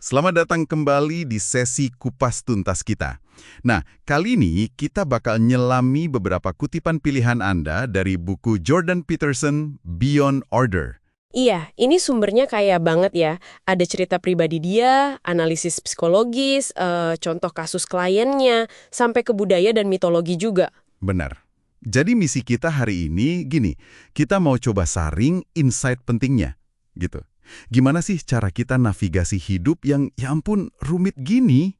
Selamat datang kembali di sesi kupas tuntas kita. Nah, kali ini kita bakal nyelami beberapa kutipan pilihan Anda dari buku Jordan Peterson, Beyond Order. Iya, ini sumbernya kaya banget ya. Ada cerita pribadi dia, analisis psikologis, contoh kasus kliennya, sampai ke budaya dan mitologi juga. Benar. Jadi misi kita hari ini gini, kita mau coba saring insight pentingnya, gitu. Gimana sih cara kita navigasi hidup yang ya ampun rumit gini?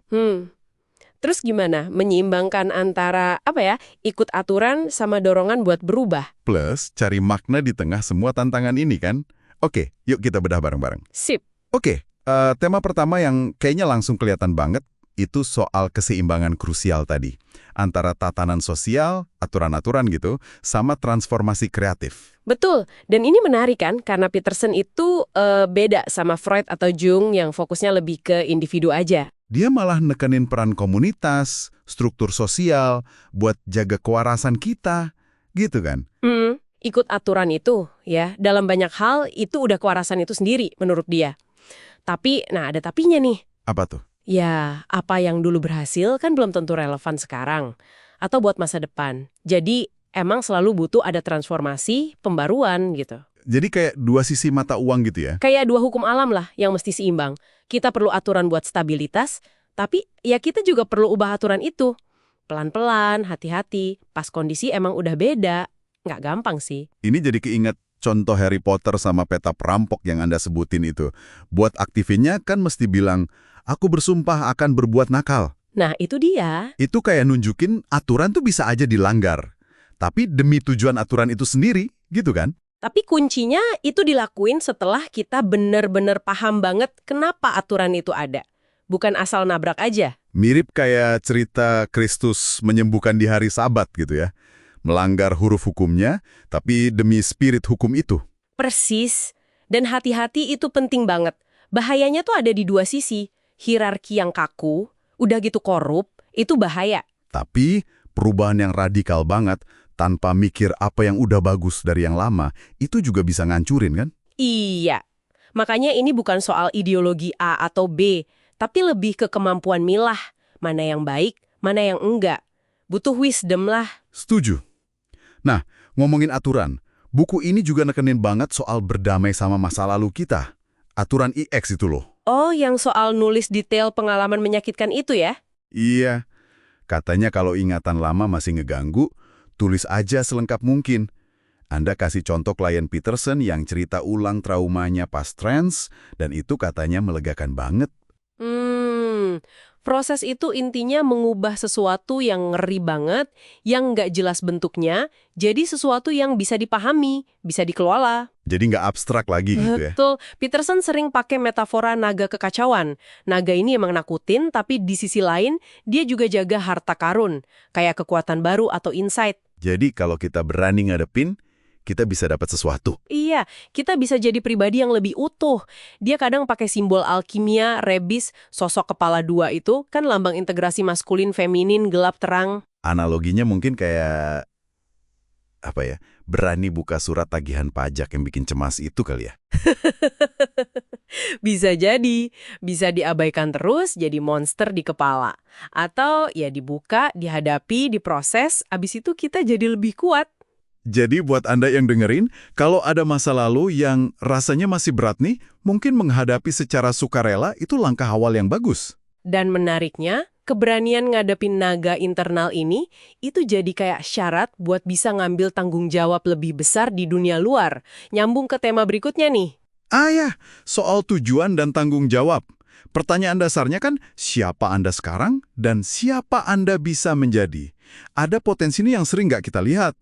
Terus gimana? Menyeimbangkan antara, ikut aturan sama dorongan buat berubah. Plus cari makna di tengah semua tantangan ini kan? Oke, yuk kita bedah bareng-bareng. Sip. Oke, tema pertama yang kayaknya langsung kelihatan banget itu soal keseimbangan krusial tadi. Antara tatanan sosial, aturan-aturan gitu, sama transformasi kreatif. Betul. Dan ini menarik kan, karena Peterson itu beda sama Freud atau Jung yang fokusnya lebih ke individu aja. Dia malah nekenin peran komunitas, struktur sosial, buat jaga kewarasan kita, gitu kan? Ikut aturan itu, ya, dalam banyak hal itu udah kewarasan itu sendiri menurut dia. Tapi, ada tapinya nih. Apa tuh? Ya, apa yang dulu berhasil kan belum tentu relevan sekarang. Atau buat masa depan. Jadi, emang selalu butuh ada transformasi, pembaruan gitu. Jadi kayak dua sisi mata uang gitu ya? Kayak dua hukum alam lah yang mesti seimbang. Kita perlu aturan buat stabilitas, tapi ya kita juga perlu ubah aturan itu. Pelan-pelan, hati-hati, pas kondisi emang udah beda. Nggak gampang sih. Ini jadi keinget contoh Harry Potter sama peta perampok yang Anda sebutin itu. Buat aktifinnya kan mesti bilang, aku bersumpah akan berbuat nakal. Nah, itu dia. Itu kayak nunjukin aturan tuh bisa aja dilanggar. Tapi demi tujuan aturan itu sendiri, gitu kan? Tapi kuncinya itu dilakuin setelah kita bener-bener paham banget kenapa aturan itu ada. Bukan asal nabrak aja. Mirip kayak cerita Kristus menyembuhkan di hari Sabat gitu ya. Melanggar huruf hukumnya, tapi demi spirit hukum itu. Persis. Dan hati-hati itu penting banget. Bahayanya tuh ada di dua sisi. Hierarki yang kaku, udah gitu korup, itu bahaya. Tapi perubahan yang radikal banget, tanpa mikir apa yang udah bagus dari yang lama, itu juga bisa ngancurin kan? Iya. Makanya ini bukan soal ideologi A atau B, tapi lebih ke kemampuan milah. Mana yang baik, mana yang enggak. Butuh wisdom lah. Setuju. Nah, ngomongin aturan, buku ini juga nekenin banget soal berdamai sama masa lalu kita. Aturan IX itu loh. Oh, yang soal nulis detail pengalaman menyakitkan itu ya? Iya. Katanya kalau ingatan lama masih ngeganggu, tulis aja selengkap mungkin. Anda kasih contoh klien Peterson yang cerita ulang traumanya pas trans, dan itu katanya melegakan banget. Proses itu intinya mengubah sesuatu yang ngeri banget, yang nggak jelas bentuknya, jadi sesuatu yang bisa dipahami, bisa dikelola. Jadi nggak abstrak lagi gitu ya. Betul. Peterson sering pakai metafora naga kekacauan. Naga ini emang nakutin, tapi di sisi lain, dia juga jaga harta karun, kayak kekuatan baru atau insight. Jadi kalau kita berani ngadepin, kita bisa dapat sesuatu. Iya, kita bisa jadi pribadi yang lebih utuh. Dia kadang pakai simbol alkimia, rebis, sosok kepala dua itu, kan lambang integrasi maskulin, feminin, gelap, terang. Analoginya mungkin kayak, berani buka surat tagihan pajak yang bikin cemas itu kali ya. Bisa jadi, bisa diabaikan terus jadi monster di kepala. Atau ya dibuka, dihadapi, diproses, abis itu kita jadi lebih kuat. Jadi buat Anda yang dengerin, kalau ada masa lalu yang rasanya masih berat nih, mungkin menghadapi secara sukarela itu langkah awal yang bagus. Dan menariknya, keberanian ngadepin naga internal ini, itu jadi kayak syarat buat bisa ngambil tanggung jawab lebih besar di dunia luar. Nyambung ke tema berikutnya nih. Soal tujuan dan tanggung jawab. Pertanyaan dasarnya kan, siapa Anda sekarang dan siapa Anda bisa menjadi? Ada potensi ini yang sering nggak kita lihat.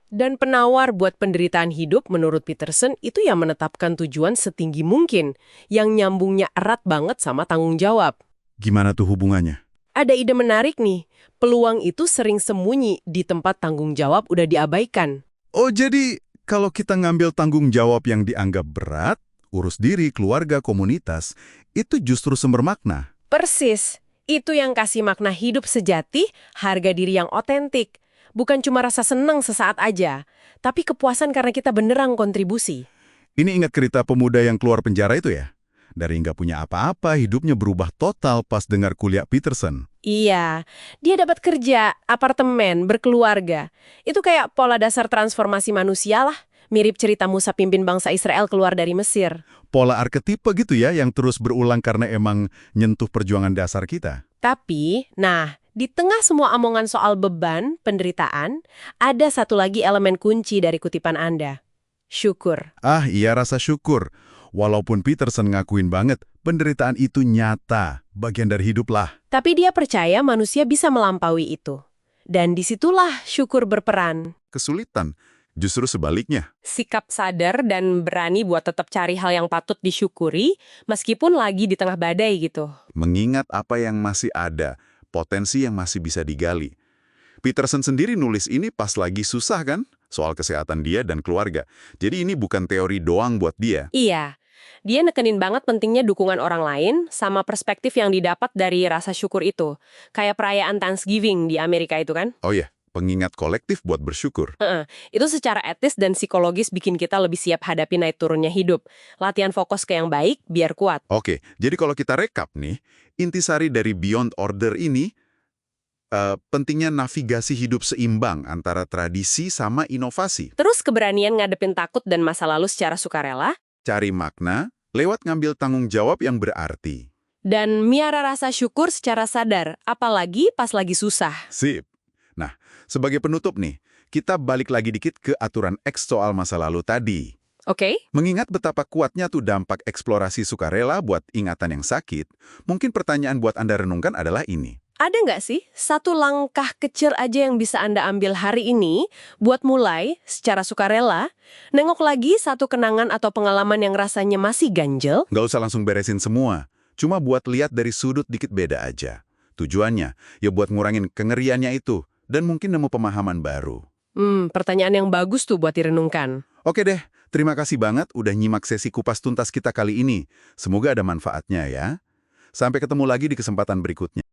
Dan penawar buat penderitaan hidup menurut Peterson itu yang menetapkan tujuan setinggi mungkin, yang nyambungnya erat banget sama tanggung jawab. Gimana tuh hubungannya? Ada ide menarik nih, peluang itu sering sembunyi di tempat tanggung jawab udah diabaikan. Oh jadi, kalau kita ngambil tanggung jawab yang dianggap berat, urus diri, keluarga, komunitas, itu justru sumber makna. Persis, itu yang kasih makna hidup sejati, harga diri yang otentik. Bukan cuma rasa senang sesaat aja, tapi kepuasan karena kita beneran kontribusi. Ini ingat cerita pemuda yang keluar penjara itu ya? Dari nggak punya apa-apa, hidupnya berubah total pas dengar kuliah Peterson. Iya, dia dapat kerja, apartemen, berkeluarga. Itu kayak pola dasar transformasi manusia lah. Mirip cerita Musa pimpin bangsa Israel keluar dari Mesir. Pola arketipe gitu ya, yang terus berulang karena emang nyentuh perjuangan dasar kita. Tapi, nah, di tengah semua omongan soal beban, penderitaan, ada satu lagi elemen kunci dari kutipan Anda. Syukur. Ah, iya, rasa syukur. Walaupun Peterson ngakuin banget, penderitaan itu nyata, bagian dari hidup lah. Tapi dia percaya manusia bisa melampaui itu. Dan disitulah syukur berperan. Kesulitan, justru sebaliknya. Sikap sadar dan berani buat tetap cari hal yang patut disyukuri, meskipun lagi di tengah badai gitu. Mengingat apa yang masih ada, potensi yang masih bisa digali. Peterson sendiri nulis ini pas lagi susah kan? Soal kesehatan dia dan keluarga. Jadi ini bukan teori doang buat dia. Iya, dia nekenin banget pentingnya dukungan orang lain sama perspektif yang didapat dari rasa syukur itu. Kayak perayaan Thanksgiving di Amerika itu kan? Oh ya, pengingat kolektif buat bersyukur. Itu secara etis dan psikologis bikin kita lebih siap hadapi naik turunnya hidup. Latihan fokus ke yang baik biar kuat. Oke, jadi kalau kita rekap nih, intisari dari Beyond Order ini, pentingnya navigasi hidup seimbang antara tradisi sama inovasi. Terus keberanian ngadepin takut dan masa lalu secara sukarela. Cari makna lewat ngambil tanggung jawab yang berarti. Dan miara rasa syukur secara sadar, apalagi pas lagi susah. Sip. Nah, sebagai penutup nih, kita balik lagi dikit ke aturan X soal masa lalu tadi. Oke? Mengingat betapa kuatnya tuh dampak eksplorasi sukarela buat ingatan yang sakit, mungkin pertanyaan buat Anda renungkan adalah ini. Ada nggak sih satu langkah kecil aja yang bisa Anda ambil hari ini buat mulai secara sukarela, nengok lagi satu kenangan atau pengalaman yang rasanya masih ganjel? Nggak usah langsung beresin semua, cuma buat lihat dari sudut dikit beda aja. Tujuannya, ya buat ngurangin kengeriannya itu, dan mungkin nemu pemahaman baru. Pertanyaan yang bagus tuh buat direnungkan. Oke deh, terima kasih banget udah nyimak sesi kupas tuntas kita kali ini. Semoga ada manfaatnya ya. Sampai ketemu lagi di kesempatan berikutnya.